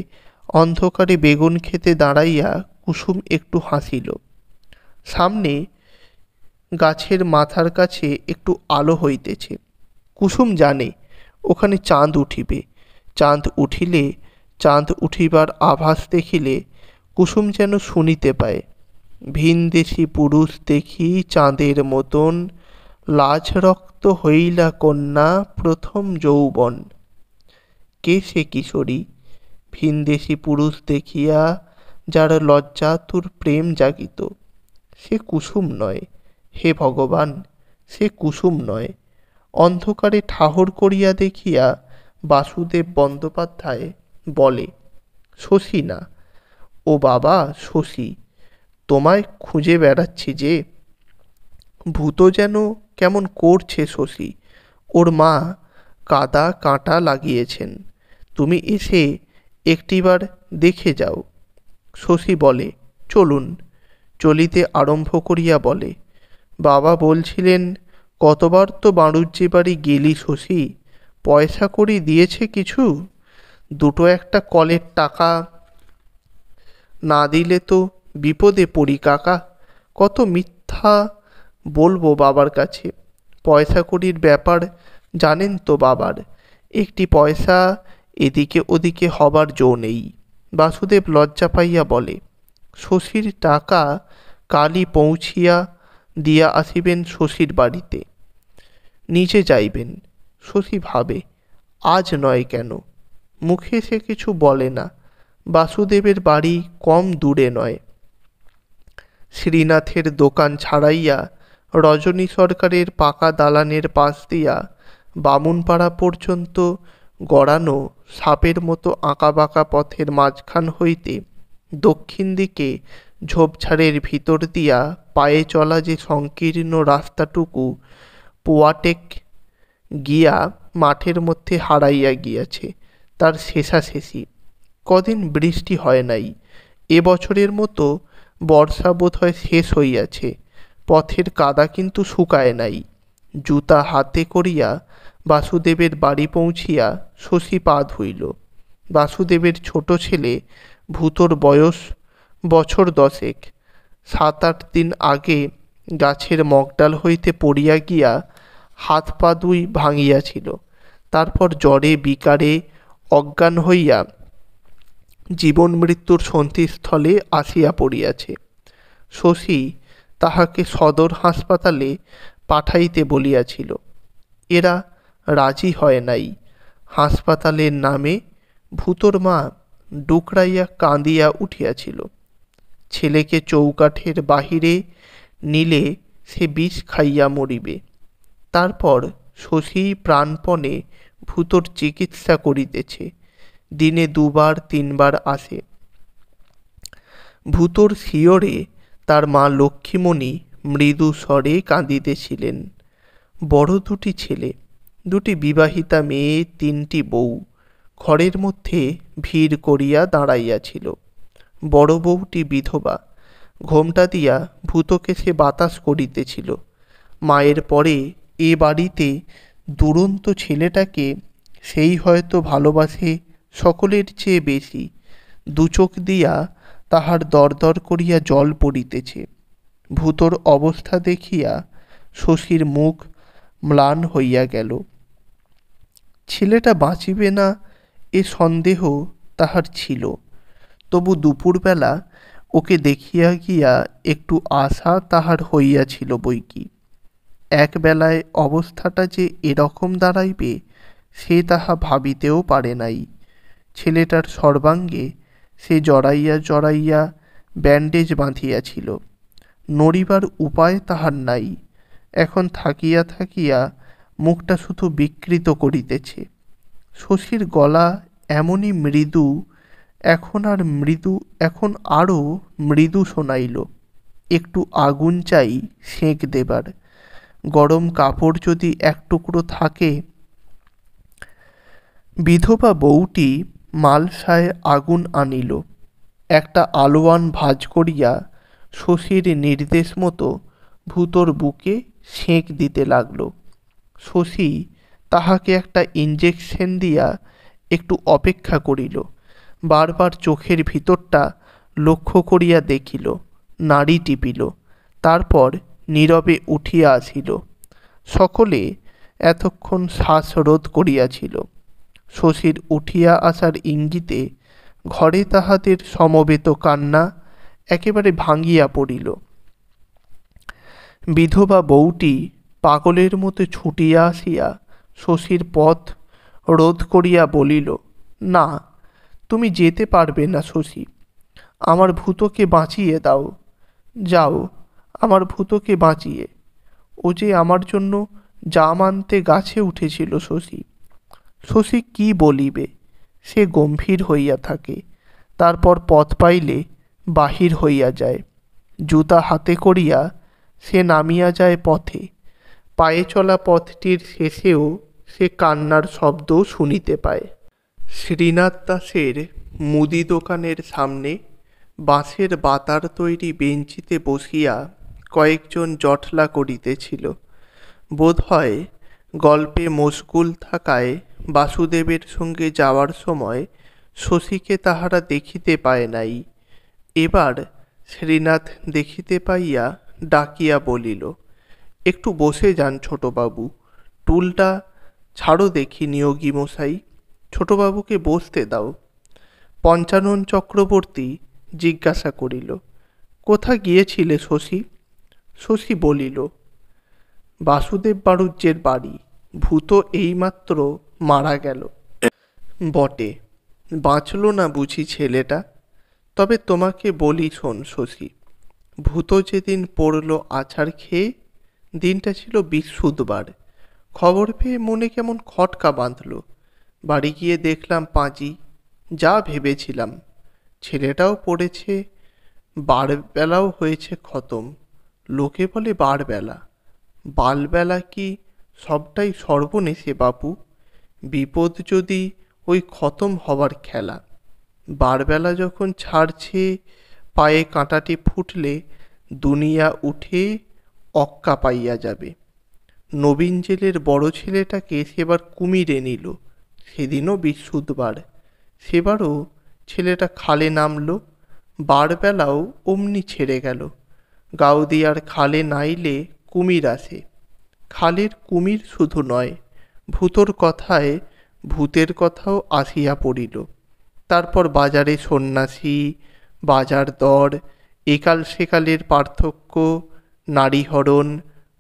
অন্ধকারে বেগুন খেতে দাঁড়াইয়া কুসুম একটু হাসিল। সামনে গাছের মাথার কাছে একটু আলো হইতেছে। কুসুম জানে ওখানে চাঁদ উঠিবে। চাঁদ উঠিলে, চাঁদ উঠিবার আভাস দেখিলে কুসুম যেন শুনিতে পায়, ভিনদেশি পুরুষ দেখি চাঁদের মতন, লাজ রক্ত হইলা কন্যা প্রথম যৌবন। কে সে কিশোরী? ভিনদেশি পুরুষ দেখিয়া যার লজ্জাতুর প্রেম জাগিত, সে কুসুম নয়। হে ভগবান, সে কুসুম নয়। অন্ধকারে ঠাহর করিয়া দেখিয়া বাসুদেব বন্দ্যোপাধ্যায় বলে, শশী না, ও বাবা শশী, তোমায় খুঁজে বেড়াচ্ছি যে। ভূত যেন কেমন করছে শশী, ওর মা কাদা কাঁটা লাগিয়েছেন, তুমি এসে একটিবার দেখে যাও। শশী বলে, চলুন। চলিতে আরম্ভ করিয়া বলে, বাবা বলছিলেন, কতবার তো বাড়ুজ্যে বাড়ি গেলি শশী, পয়সা কড়ি দিয়েছে কিছু? দুটো একটা কলের টাকা না দিলে তো বিপদে পড়ি কাকা। কত মিথ্যা বলবো বাবার কাছে। পয়সা কড়ির ব্যাপার জানেন তো বাবার, একটি পয়সা এদিকে ওদিকে হবার জো নেই। বাসুদেব লজ্জা পাইয়া বলে, শশীর টাকা কালই পৌঁছিয়া দিয়া আসিবেন শশীর বাড়িতে। নিজে যাইবেন। শশী ভাবে, আজ নয় কেন? মুখে সে কিছু বলে না। বাসুদেবের বাড়ি কম দূরে নয়। শ্রীনাথের দোকান ছাড়াইয়া রজনী সরকারের পাকা দালানের পাশ দিয়া বামুনপাড়া পর্যন্ত গড়ানো সাপের মতো আঁকাবাঁকা পথের মাঝখান হইতে দক্ষিণ দিকে ঝোপঝাড়ের ভিতর দিয়া পায়ে চলা যে সংকীর্ণ রাস্তাটুকু পোয়াটেক গিয়া মাঠের মধ্যে হারাইয়া গিয়াছে, তার শেষাশেষি। কদিন বৃষ্টি হয় নাই। এবছরের মতো বর্ষা বোধ হয় শেষ হইয়াছে। পথের কাদা কিন্তু শুকায় নাই। জুতা হাতে করিয়া বাসুদেবের বাড়ি পৌঁছিয়া শশী পা ধুইল। বাসুদেবের ছোট ছেলে ভূতর বয়স বছর 10। 7-8 দিন আগে গাছের মগডাল হইতে পড়িয়া গিয়া হাত পা দুই ভাঙিয়াছিল। তারপর জ্বরে বিকারে অজ্ঞান হইয়া জীবন মৃত্যুর সন্ধিস্থলে আসিয়া পড়িয়াছে। শশী তাহাকে সদর হাসপাতালে পাঠাইতে বলিয়াছিল। এরা রাজি হয় নাই। হাসপাতালের নামে ভূতর মা ডুকরাইয়া কাঁদিয়া উঠিয়াছিল। ছেলেকে চৌকাঠের বাহিরে নিলে সে বিষ খাইয়া মরিবে। তারপর শশী প্রাণপণে ভূতর চিকিৎসা করিতেছে। দিনে 2-3 বার আসে। ভূতর শিয়রে তার মা লক্ষ্মীমণি মৃদু স্বরে কাঁদিতেছিলেন। বড় দুটি ছেলে, দুটি বিবাহিতা মেয়ে, তিনটি বউ ঘরের মধ্যে ভিড় করিয়া দাঁড়াইয়াছিল। বড় বউটি বিধবা, ঘোমটা দিয়া ভূতকে সে বাতাস করিতেছিল। মায়ের পরে এ বাড়িতে দুরন্ত ছেলেটাকে সেই হয়তো ভালোবাসে সকলের চেয়ে বেশি। দুচোখ দিয়া তাহার দরদর করিয়া জল পড়িতেছে। ভূতর অবস্থা দেখিয়া শশীর মুখ ম্লান হইয়া গেল। ছেলেটা বাঁচিবে না এ সন্দেহ তাহার ছিল, তবু দুপুরবেলা ওকে দেখিয়া গিয়া একটু আশা তাহার হইয়াছিল বৈকি। একবেলায় অবস্থাটা যে এরকম দাঁড়াইবে সে তাহা ভাবিতেও পারে নাই। ছেলেটার সর্বাঙ্গে সে জড়াইয়া জড়াইয়া ব্যান্ডেজ বাঁধিয়াছিল। নড়িবার উপায় তাহার নাই। এখন থাকিয়া থাকিয়া মুখটা শুধু বিকৃত করিতেছে। শশীর গলা এমনই মৃদু, এখন আরও মৃদু শোনাইল। একটু আগুন চাই সেঁক দেবার, গরম কাপড় যদি এক টুকরো থাকে। বিধবা বউটি মালসায় আগুন আনিল। একটা আলোয়ান ভাঁজ করিয়া শশীর নির্দেশ মতো ভূতর বুকে সেঁক দিতে লাগল। শশী তাহাকে একটা ইঞ্জেকশন দিয়া একটু অপেক্ষা করিল। বারবার চোখের ভিতরটা লক্ষ্য করিয়া দেখিল, নাড়ি টিপিল, তারপর নীরবে উঠিয়া আসিল। সকলে এতক্ষণ শ্বাসরোধ করিয়াছিল। শশীর উঠিয়া আসার ইঙ্গিতে ঘরে তাহাদের সমবেত কান্না একেবারে ভাঙিয়া পড়িল। বিধবা বউটি পাগলের মতো ছুটিয়া আসিয়া শশীর পথ রোধ করিয়া বলিল, না, তুমি যেতে পারবে না শশী। আমার ভূতকে বাঁচিয়ে দাও, যাও আমার ভূতকে বাঁচিয়ে। ও যে আমার জন্য জাম আনতে গাছে উঠেছিল শশী। শশী কি বলিবে, সে গম্ভীর হইয়া থাকে, তারপর পথ পাইলে বাহির হইয়া যায়। জুতা হাতে করিয়া সে নামিয়া যায় পথে। পায়ে চলা পথটির শেষেও সে কান্নার শব্দ শুনিতে পায়। শ্রীনাথ দাসের মুদি দোকানের সামনে বাঁশের বাতার তৈরি বেঞ্চিতে বসিয়া কয়েকজন জটলা করিতেছিল। বোধহয় গল্পে মশগুল থাকায় বাসুদেবের সঙ্গে যাওয়ার সময় শশীকে তাহারা দেখিতে পায় নাই। এবার শ্রীনাথ দেখিতে পাইয়া ডাকিয়া বলিল, একটু বসে যান ছোটবাবু, টুলটা ছাড়ো দেখি নিয়োগী মশাই, ছোটবাবুকে বসতে দাও। পঞ্চানন চক্রবর্তী জিজ্ঞাসা করিল, কোথা গিয়েছিলে শশী? শশী বলিল, বাসুদেব বাড়ুজ্যের বাড়ি। ভূত এইমাত্র মারা গেল। বটে, বাঁচল না বুঝি ছেলেটা? তবে তোমাকে বলি শোন শশী, ভূত যেদিন পড়ল আছাড় খেয়ে, দিনটা ছিল বৃহস্পতিবার। খবর পেয়ে মনে কেমন খটকা বাঁধল। বাড়ি গিয়ে দেখলাম পাঁজি, যা ভেবেছিলাম। ছেলেটাও পড়েছে, বারবেলাও হয়েছে খতম। লোকে বলে বারবেলা, বালবেলা কি সবটাই সর্বনেশে বাপু। বিপদ যদি ওই খতম হবার খেলা। বারবেলা যখন ছাড়ছে, পায়ে কাঁটাটি ফুটলে দুনিয়া উঠে অক্কা পাইয়া যাবে। নবীন জেলের বড় ছেলেটাকে সেবার কুমিরে নিল, সেদিনও বৃহস্পতিবার। সেবারও ছেলেটা খালে নামলো, বারবেলাও অমনি ছেড়ে গেল। গাউদিয়ার খালে নাইলে কুমির আসে। খালের কুমির শুধু নয়, ভূতর কথায় ভূতের কথাও আসিয়া পড়িল। তারপর বাজারে সন্ন্যাসী, বাজার দর, একাল সেকালের পার্থক্য, নারীহরণ,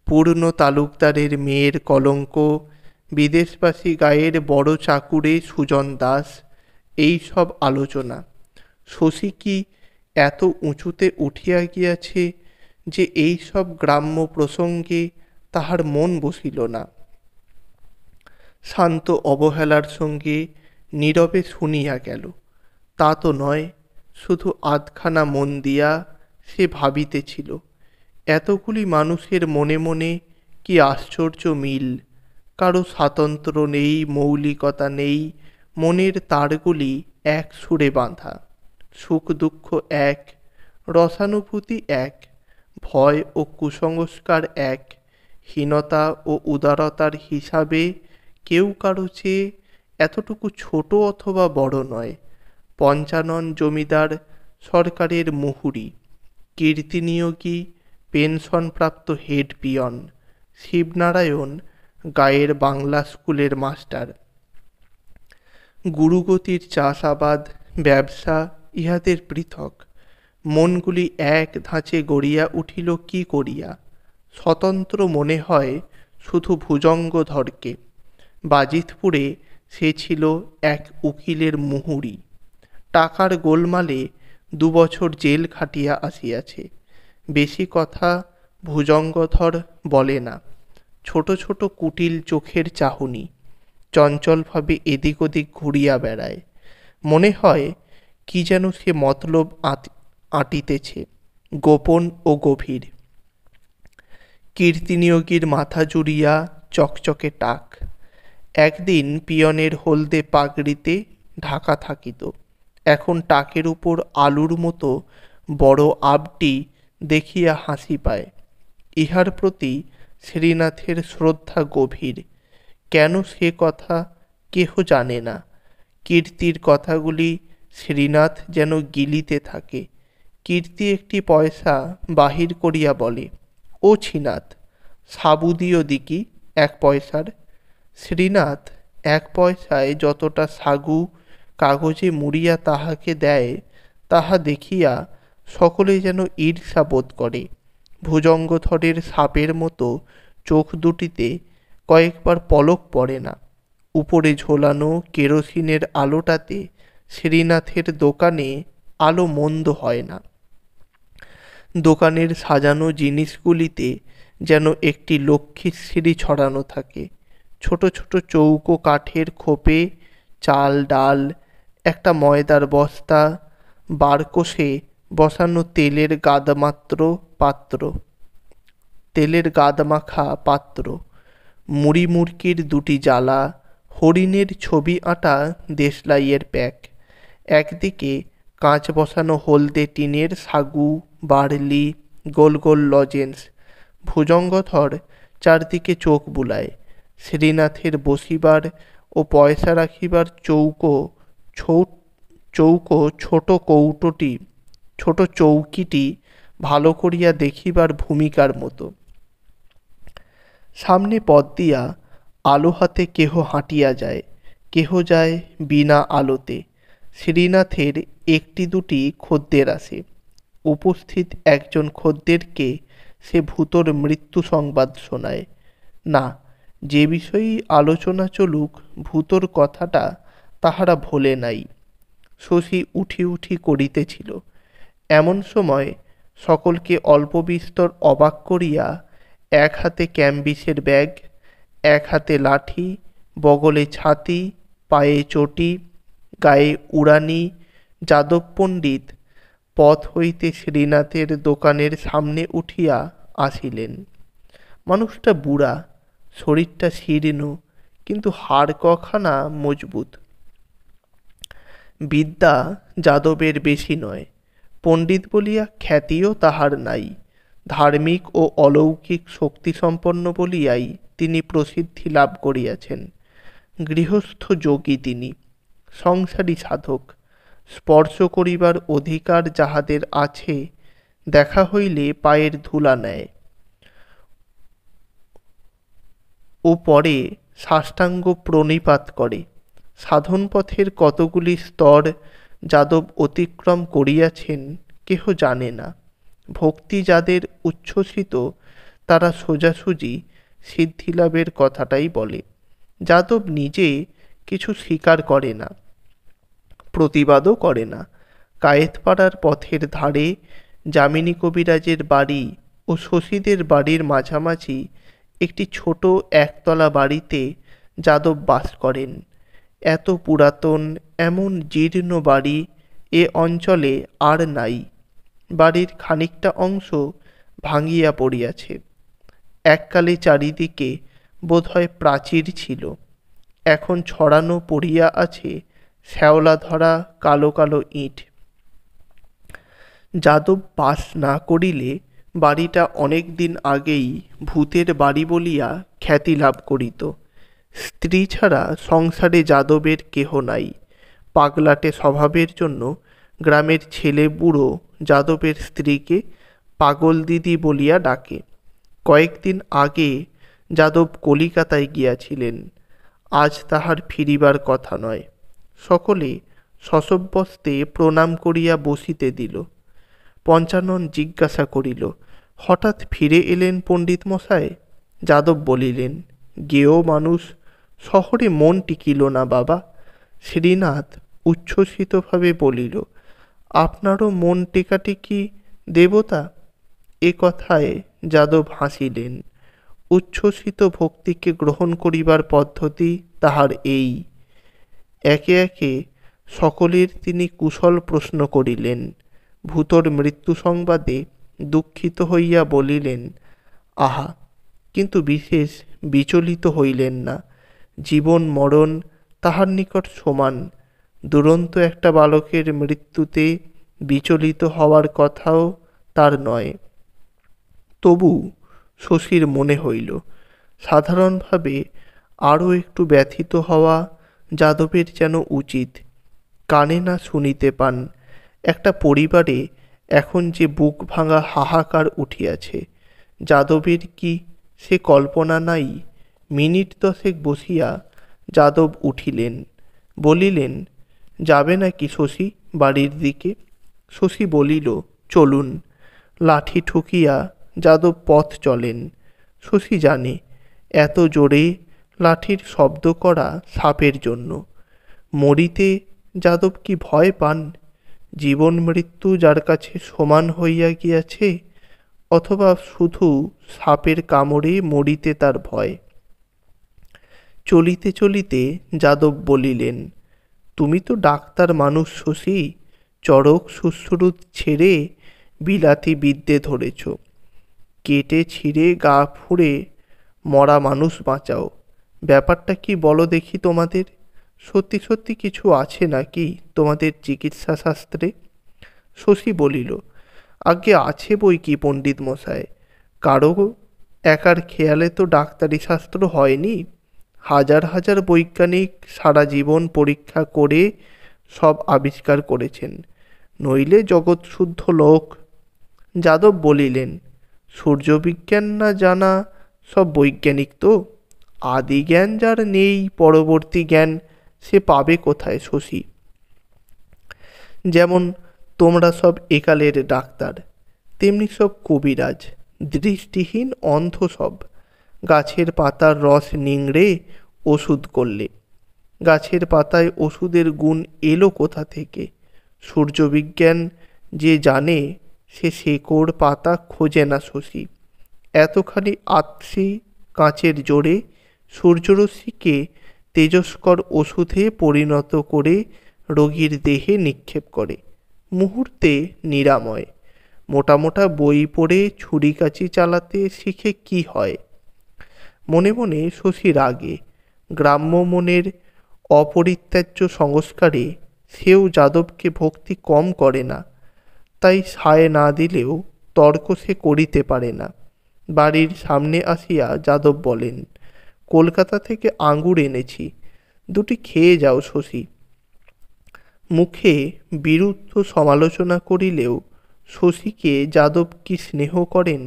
পূর্ণ তালুকদারের মেয়ের কলঙ্ক, বিদেশবাসী গায়ের বড় চাকুরে সুজন দাস, এই সব আলোচনা। শশী কি এত উঁচুতে উঠিয়া গিয়াছে যে এই সব গ্রাম্য প্রসঙ্গে তাহার মন বসিল না। শান্ত অবহেলার সঙ্গে নীরবে শুনিয়া গেল, তা তো নয়, শুধু আধখানা মন দিয়া সে ভাবিতেছিল। এতগুলি মানুষের মনে মনে কি আশ্চর্য মিল। কারো স্বাতন্ত্র নেই, মৌলিকতা নেই, মনের তারগুলি এক সুরে বাঁধা। সুখ দুঃখ এক, রসানুভূতি এক, ভয় ও কুসংস্কার এক, হীনতা ও উদারতার হিসাবে কেউ কারো চেয়ে এতটুকু ছোট অথবা বড় নয়। পঞ্চানন জমিদার সরকারের মুহুরি, কীর্তিনিয়োগী পেনশনপ্রাপ্ত হেড পিয়ন, শিবনারায়ণ গায়ের বাংলা স্কুলের মাস্টার, গুরুগতির চাষাবাদ ব্যবসা ইহাদের পৃথক। মনগুলি এক ধাঁচে গড়িয়া উঠিল কি করিয়া। স্বতন্ত্র মনে হয় শুধু ভুজঙ্গধরকে। বাজিতপুরে সে ছিল এক উকিলের মুহুরি। টাকার গোলমালে 2 বছর জেল খাটিয়া আসিয়াছে। বেশি কথা ভুজঙ্গধর বলে না। ছোট ছোট কুটিল চোখের চাহনি, চঞ্চলভাবে এদিক ওদিক ঘুরিয়া বেড়ায়। মনে হয় কি যেন সে মতলব আঁটিতেছে, গোপন ও গভীর। কীর্তিনিয়োগীর মাথা জুড়িয়া চকচকে টাক। একদিন পিয়নের হলদে পাগড়িতে ঢাকা থাকিত। এখন টাকের উপর আলুর মতো বড় আবটি দেখিয়া হাসি পায়। ইহার প্রতি শ্রীনাথের শ্রদ্ধা গভীর। কেন সে কথা কেহ জানে না। কীর্তির কথাগুলি শ্রীনাথ যেন গিলিতে থাকে। কীর্তি একটি পয়সা বাহির করিয়া বলে, ও ছিনাথ, সাবু দিও দিকি 1 পয়সার। শ্রীনাথ 1 পয়সায় যতটা সাগু কাগজে মুড়িয়া তাহাকে দেয়, তাহা দেখিয়া সকলে যেন ঈর্ষা বোধ করে। ভুজঙ্গধরের সাপের মতো চোখ দুটিতে কয়েকবার পলক পড়ে না। উপরে ঝোলানো কেরোসিনের আলোটাতে শ্রীনাথের দোকানে আলো মন্দ হয় না। দোকানের সাজানো জিনিসগুলিতে যেন একটি লক্ষ্মীশ্রী ছড়ানো থাকে। ছোট ছোট চৌকো কাঠের খোপে চাল ডাল, একটা ময়দার বস্তা, বারকোষে বসানো তেলের গাদমাখা পাত্র, মুড়ি মুড়কির 2টি জালা, হরিণের ছবি আঁটা দেশলাইয়ের প্যাক। একদিকে কাঁচ বসানো হলদে টিনের সাগু, বার্লি, গোল গোল লজেন্স। ভুজঙ্গধর চারদিকে চোখ বুলায়। শ্রীনাথের বসিবার ও পয়সা রাখিবার ছোট চৌকিটি ভালো করিয়া দেখিবার ভূমিকার মতো। সামনে পথ দিয়া আলো হাতে কেহ হাঁটিয়া যায়, কেহ যায় বিনা আলোতে। শ্রীনাথের 1-2টি খদ্দের আসে। উপস্থিত একজন খদ্দেরকে সে ভূতর মৃত্যু সংবাদ শোনায়। না, যে বিষয়েই আলোচনা চলুক, ভূতর কথাটা তাহারা ভোলে নাই। শশী উঠি উঠি করিতেছিল। এমন সময় সকলকে অল্প বিস্তর অবাক করিয়া 1 হাতে ক্যাম্বিসের ব্যাগ, 1 হাতে লাঠি, বগলে ছাতি, পায়ে চটি, গায়ে উড়ানি যাদব পণ্ডিত পথ হইতে শ্রীনাথের দোকানের সামনে উঠিয়া আসিলেন। মানুষটা বুড়া, শরীরটা শীর্ণ, কিন্তু হাড় কখানা মজবুত। বিদ্যা যাদবের বেশি নয়, পণ্ডিত বলিয়া খ্যাতিও তাহার নাই। ধার্মিক ও অলৌকিক শক্তিসম্পন্ন বলিয়াই তিনি প্রসিদ্ধি লাভ করিয়াছেন। গৃহস্থ যোগী তিনি, সংসারী সাধক। স্পর্শ করিবার অধিকার যাহাদের আছে, দেখা হইলে পায়ের ধুলা নেয় ও পরে সাষ্টাঙ্গ প্রণিপাত করে। সাধনপথের কতগুলি স্তর যাদব অতিক্রম করিয়াছেন কেহ জানে না। ভক্তি যাদের উচ্ছ্বসিত, তারা সোজাসুজি সিদ্ধিলাভের কথাটাই বলে। যাদব নিজে কিছু স্বীকার করে না, প্রতিবাদও করে না। কায়েতপাড়ার পথের ধারে যামিনী কবিরাজের বাড়ি ও শশীদের বাড়ির মাঝামাঝি একটি ছোট 1তলা বাড়িতে যাদব বাস করেন। এত পুরাতন, এমন জীর্ণ বাড়ি এ অঞ্চলে আর নাই। বাড়ির খানিকটা অংশ ভাঙিয়া পড়িয়াছে। এককালে চারিদিকে বোধহয় প্রাচীর ছিল, এখন ছড়ানো পড়িয়া আছে শ্যাওলা ধরা কালো কালো ইট। যাদব পাস না করিলে বাড়িটা অনেক দিন আগেই ভূতের বাড়ি বলিয়া খ্যাতি লাভ করিত। স্ত্রী ছাড়া সংসারে যাদবের কেহ নাই। পাগলাটে স্বভাবের জন্য গ্রামের ছেলে বুড়ো যাদবের স্ত্রীকে পাগল দিদি বলিয়া ডাকে। কয়েকদিন আগে যাদব কলিকাতায় গিয়াছিলেন, আজ তাহার ফিরিবার কথা নয়। সকলে সসব্যস্তে প্রণাম করিয়া বসিতে দিল। পঞ্চানন জিজ্ঞাসা করিল, হঠাৎ ফিরে এলেন পণ্ডিত মশাই? যাদব বলিলেন, গেও মানুষ, শহরে মন টিকিল না বাবা। শ্রীনাথ উচ্ছ্বসিতভাবে বলিল, আপনারও মন টেকাটেকি দেবতা? এ কথায় যাদব হাসিলেন। উচ্ছ্বসিত ভক্তিকে গ্রহণ করিবার পদ্ধতি তাহার এই। একে একে সকলের তিনি কুশল প্রশ্ন করিলেন। ভূতর মৃত্যু সংবাদে দুঃখিত হইয়া বলিলেন, আহা, কিন্তু বিশেষ বিচলিত হইলেন না। জীবন মরণ তাহার নিকট সমান। দুরন্ত একটা বালকের মৃত্যুতে বিচলিত হওয়ার কথাও তার নয়। তবু শশীর মনে হইল, সাধারণভাবে আরও একটু ব্যথিত হওয়া যাদবের যেন উচিত। কানে না শুনিতে পান, একটা পরিবারে এখন যে বুক ভাঙা হাহাকার উঠিয়াছে, যাদবের কি সে কল্পনা নাই? মিনিট 10 বসিয়া যাদব উঠিলেন, বলিলেন, যাবে নাকি শশী বাড়ির দিকে? শশী বলিল, চলুন। লাঠি ঠুকিয়া যাদব পথ চলেন। শশী জানে, এত জোরে লাঠির শব্দ করা সাপের জন্য। মরিতে যাদব কি ভয় পান? জীবন মৃত্যু যার কাছে সমান হইয়া গিয়াছে, অথবা শুধু সাপের কামড়ে মরিতে তার ভয়? চলিতে চলিতে যাদব বলিলেন, তুমি তো ডাক্তার মানুষ শশী, চড়ক সুশ্রুত ছেড়ে বিলাতি বিদ্যে ধরেছ। কেটে ছিঁড়ে গা ফুঁড়ে মরা মানুষ বাঁচাও। ব্যাপারটা কি বলো দেখি তোমাদের? সত্যি সত্যি কিছু আছে নাকি তোমাদের চিকিৎসা শাস্ত্রে? শশী বলিল, আজ্ঞে আছে বই কি পণ্ডিত মশাই, কারো একার খেয়ালে তো ডাক্তারি শাস্ত্র হয়নি। হাজার হাজার বৈজ্ঞানিক সারা জীবন পরীক্ষা করে সব আবিষ্কার করেছেন, নইলে জগৎ শুদ্ধ লোক। যাদব বলিলেন, সূর্যবিজ্ঞান না জানা সব বৈজ্ঞানিক তো? আদি জ্ঞান যার নেই, পরবর্তী জ্ঞান সে পাবে কোথায় শশী? যেমন তোমরা সব একালের ডাক্তার, তেমনি সব কবিরাজ, দৃষ্টিহীন অন্ধ সব। গাছের পাতার রস নিংড়ে ওষুধ করলে, গাছের পাতায় ওষুধের গুণ এলো কোথা থেকে? সূর্যবিজ্ঞান যে জানে সে শেকড় পাতা খোঁজে না শশী। এতখানি আতসি কাঁচের জোরে সূর্যরশ্মিকে তেজস্কর ওষুধে পরিণত করে রোগীর দেহে নিক্ষেপ করে, মুহূর্তে নিরাময়। মোটা মোটা বই পড়ে ছুরিকাচি চালাতে শিখে কি হয়? মনে মনে শশী রাগে। গ্রাম্য মনের অপরিত্যাজ্য সংস্কারে সেও যাদবকে ভক্তি কম করে না, তাই সায় না দিলেও তর্ক সে করিতে পারে না। বাড়ির সামনে আসিয়া যাদব বলেন, কলকাতা থেকে আঙ্গুর এনেছি, দুটি খেয়ে যাও শশী। মুখে বিরুদ্ধ সমালোচনা করিলেও শশীকে যাদব কি স্নেহ করেন?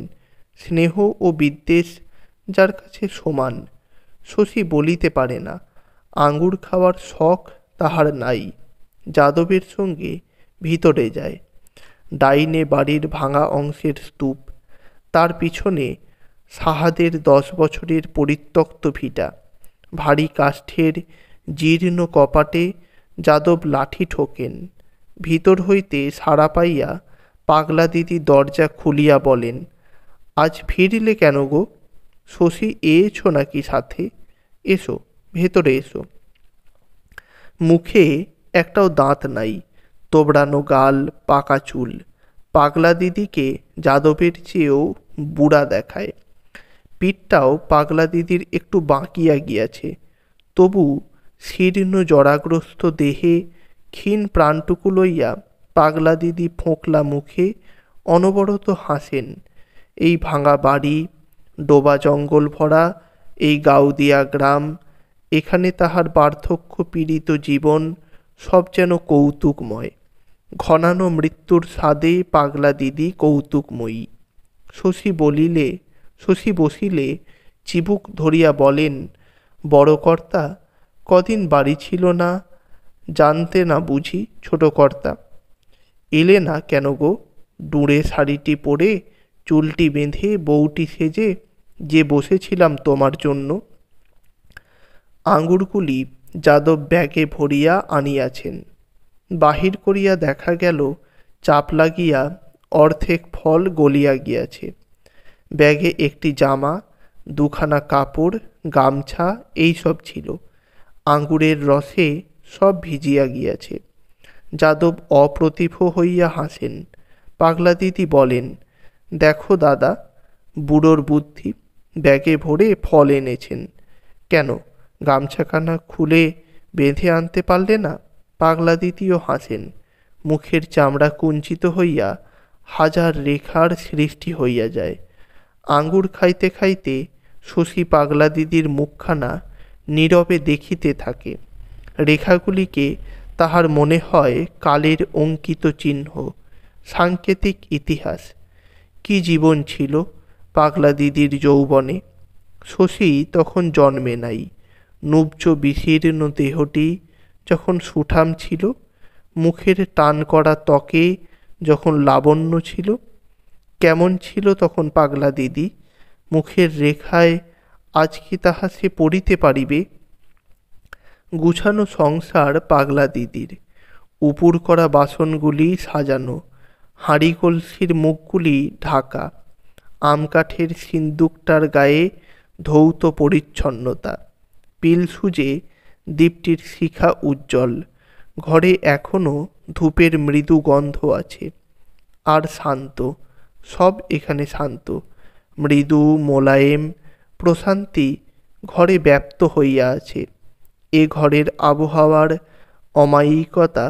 স্নেহ ও বিদ্বেষ যার কাছে সমান। শশী বলিতে পারে না, আঙ্গুর খাওয়ার শখ তাহার নাই। যাদবের সঙ্গে ভিতরে যায়। ডাইনে বাড়ির ভাঙা অংশের স্তূপ, তার পিছনে সাহাদের 10 বছরের পরিত্যক্ত ভিটা। ভারী কাষ্ঠের জীর্ণ কপাটে যাদব লাঠি ঠোকেন। ভিতর হইতে সাড়া পাইয়া পাগলা দিদি দরজা খুলিয়া বলেন, আজ ফিরলে কেন গো? শশী এছো নাকি সাথে? এসো, ভেতরে এসো। মুখে একটাও দাঁত নাই, তোবড়ানো গাল, পাকা চুল। পাগলা দিদিকে যাদবের চেয়েও বুড়া দেখায়। পিঠটাও পাগলা দিদির একটু বাঁকিয়া গিয়াছে, তবু শীর্ণ জরাগ্রস্ত দেহে ক্ষীণ প্রাণটুকু লইয়া পাগলা দিদি ফোঁকলা মুখে অনবরত হাসেন। এই ভাঙা বাড়ি, ডোবা জঙ্গল ভরা এই গাউদিয়া গ্রাম, এখানে তাহার বার্ধক্য পীড়িত জীবন সব যেন কৌতুকময়। ঘনানো মৃত্যুর স্বাদে পাগলা দিদি কৌতুকময়ী। শশী বসিলে চিবুক ধরিয়া বলেন, বড় কর্তা, কদিন বাড়ি ছিল না, জানতে না বুঝি ছোট কর্তা? এলে না কেন গো? ডুঁড়ে শাড়িটি পরে চুলটি বেঁধে বউটি সেজে যে বসেছিলাম তোমার জন্য। আঙুরগুলি যাদব ব্যাগে ভরিয়া আনিয়াছেন। বাহির করিয়া দেখা গেল চাপ লাগিয়া অর্ধেক ফল গলিয়া গিয়াছে। ব্যাগে একটি জামা, দুখানা কাপড়, গামছা এইসব ছিল। আঙুরের রসে সব ভিজিয়া গিয়াছে। যাদব অপ্রতিভ হইয়া হাসেন। পাগলা দিদি বলেন, দেখো দাদা, বুড়োর বুদ্ধি, ব্যাগে ভরে ফল এনেছেন। কেন, গামছাখানা খুলে বেঁধে আনতে পারলে না? পাগলা দিদিও হাসেন। মুখের চামড়া কুঞ্চিত হইয়া হাজার রেখার সৃষ্টি হইয়া যায়। আঙ্গুর খাইতে খাইতে শশী পাগলা দিদির মুখখানা নীরবে দেখিতে থাকে। রেখাগুলিকে তাহার মনে হয় কালের অঙ্কিত চিহ্ন, সাংকেতিক ইতিহাস। কি জীবন ছিল পাগলা দিদির যৌবনে! শশী তখন জন্মে নাই। নুব্জ বিশীর্ণ দেহটি যখন সুঠাম ছিল, মুখের টান করা ত্বকে যখন লাবণ্য ছিল। কেমন ছিল তখন পাগলা দিদি? মুখের রেখায় আজ কি তাহা সে পড়িতে পারিবে? গুছানো সংসার পাগলা দিদির। উপুর করা বাসনগুলি সাজানো, হাঁড়ি কলসির মুখগুলি ঢাকা, আম কাঠের সিন্দুকটার গায়ে ধৌত পরিচ্ছন্নতা। পিল সুজে দীপটির শিখা উজ্জ্বল। ঘরে এখনো ধূপের মৃদু গন্ধ আছে। আর শান্ত, সব এখানে শান্ত। মৃদু মোলায়েম প্রশান্তি ঘরে ব্যাপ্ত হইয়া আছে। এ ঘরের আবহাওয়ার অমায়িকতা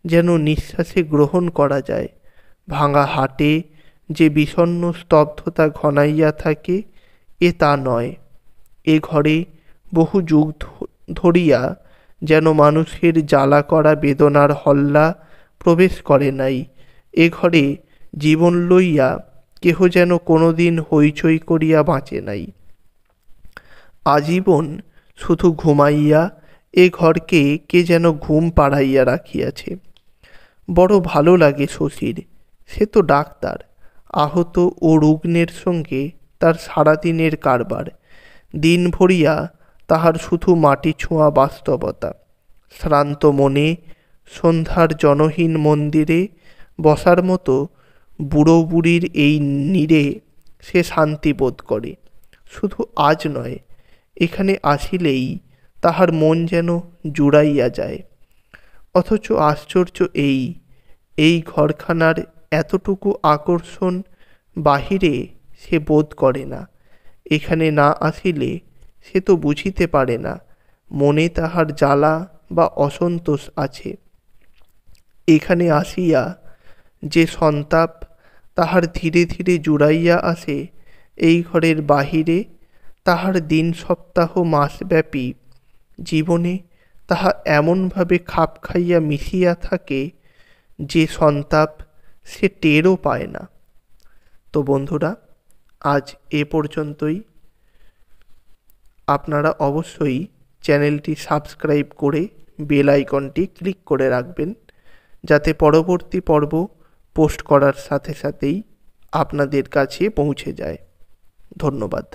যেন নিঃশ্বাসে গ্রহণ করা যায়। ভাঙা হাটে যে বিষণ্ণ স্তব্ধতা ঘনাইয়া থাকে, এ তা নয়। এ ঘরে বহু যুগ ধরিয়া যেন মানুষের জ্বালা করা বেদনার হল্লা প্রবেশ করে নাই। এ ঘরে জীবন লইয়া কেহ যেন কোনোদিন হইচই করিয়া বাঁচে নাই। আজীবন শুধু ঘুমাইয়া এ ঘরকে কে যেন ঘুম পাড়াইয়া রাখিয়াছে। বড় ভালো লাগে শশীর। সে তো ডাক্তার। আহত ও রুগ্নের সঙ্গে তার সারাদিনের কারবার। দিন ভরিয়া তাহার শুধু মাটি ছোঁয়া বাস্তবতা। শ্রান্ত মনে সন্ধ্যার জনহীন মন্দিরে বসার মতো বুড়ো বুড়ির এই নীড়ে সে শান্তি বোধ করে। শুধু আজ নয়, এখানে আসিলেই তাহার মন যেন জুড়াইয়া যায়। অথচ আশ্চর্য এই ঘরখানার এতটুকু আকর্ষণ বাহিরে সে বোধ করে না। এখানে না আসিলে সে তো বুঝিতে পারে না মনে তাহার জ্বালা বা অসন্তোষ আছে। এখানে আসিয়া যে সন্তাপ তাহার ধীরে ধীরে জুড়াইয়া আসে, এই ঘরের বাহিরে তাহার দিন সপ্তাহ মাসব্যাপী জীবনে তাহা এমনভাবে খাপ খাইয়া মিশিয়া থাকে যে সন্তাপ সে টেরও পায় না। তো বন্ধুরা, আজ এ পর্যন্তই। আপনারা অবশ্যই চ্যানেলটি সাবস্ক্রাইব করে বেল আইকনটি ক্লিক করে রাখবেন, যাতে পরবর্তী পর্ব পোস্ট করার সাথে সাথেই আপনাদের কাছে পৌঁছে যায়। ধন্যবাদ।